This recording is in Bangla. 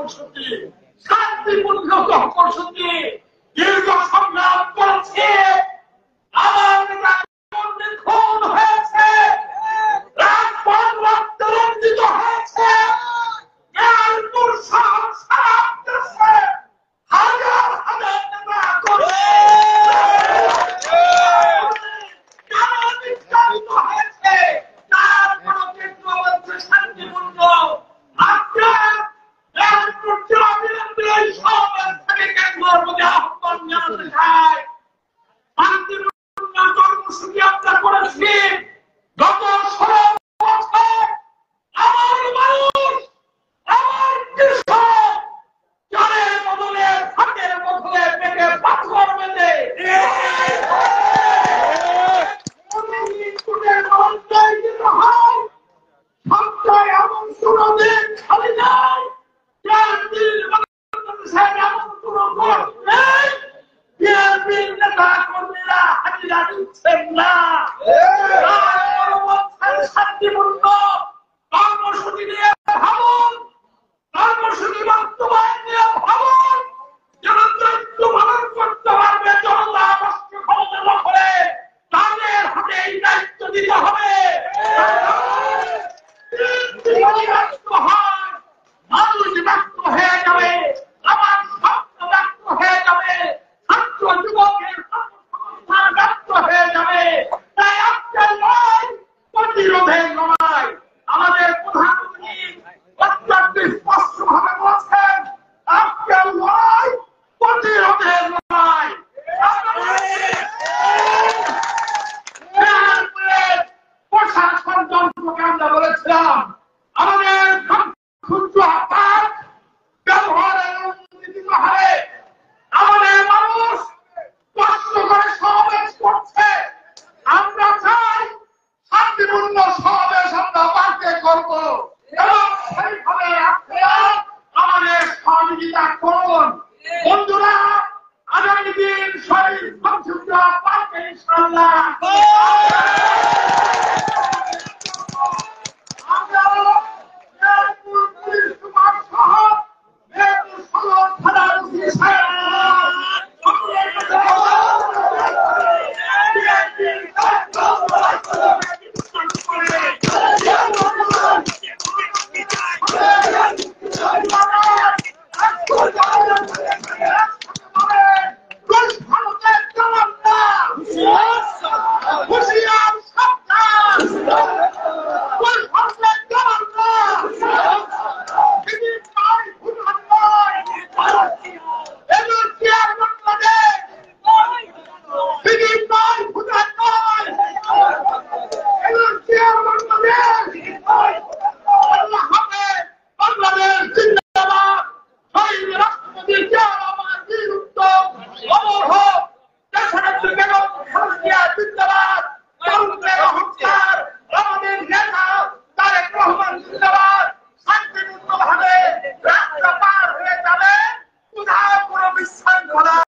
কর্মসূচি, শান্তিপূর্ণ কর্মসূচি দীর্ঘ সংগ্রাম করেছে। আমার নেতা খুন হয়েছে, রাজপথ রক্ত রঞ্জিত হয়েছে, জ্ঞানপুর শহর সারা দেশে হাজার হাজার নেতা কর্মী নির্যাতিত হয়েছে। তারপরও কিন্তু বলছে শান্তিপূর্ণ। আপনার জ্ঞানপুর জেলা বিএনপি এই সমাবেশ থেকে কেন্দ্রের প্রতি আহ্বান জানাতে চাই। শান্তিপূর্ণ কর্মসূচি আমরা করেছি গত 16 বছর। আমার মানুষ, আমার কৃষক চালের বদলে, ভাতের বদলে পেটে পাথর বেঁধে সপ্তাহে এমন কোনো দিন খালি নাই এমন কোনো ভোট নেই বিএনপির নেতা কর্মীরা হাজিরা দিচ্ছেন না। শান্তিপূর্ণ কর্মসূচি নিয়ে ভাবুন, কর্মসূচি বাস্তবায়ন নিয়ে ভাবুন, যেন দায়িত্ব পালন করতে পারবে জনতা রাষ্ট্র ক্ষমতা দখলে তাদের হাতে এই দায়িত্ব দিতে হবে। ব্যস্ত হয়, মানুষ ব্যস্ত হয়ে যাবে, আমার স্বপ্ন ব্যস্ত হয়ে যাবে, ছাত্র যুবকের সংস্থা ব্যস্ত হয়ে যাবে। তাই আজকের লড়াই প্রতিরোধের লড়াই। আমাদের প্রধানমন্ত্রী অত্যন্ত স্পষ্টভাবে বলছেন আজকের লড়াই প্রতিরোধের লড়াই। প্রশাসন যন্ত্রকে আমরা বলেছিলাম আমাদের ক্ষুদ্র হাত ব্যবহারের উন্নতি হারে আমাদের মানুষ কষ্ট করে সমাবেশ করছে। আমরা চাই শান্তিপূর্ণ সমাবেশ আমরা বাড়তে করব এবং সেইভাবে আপনারা আমাদের সহযোগিতা করুন। বন্ধুরা, আগামী দিন শহীদ সংসদ পার্কে ইনশাআল্লাহ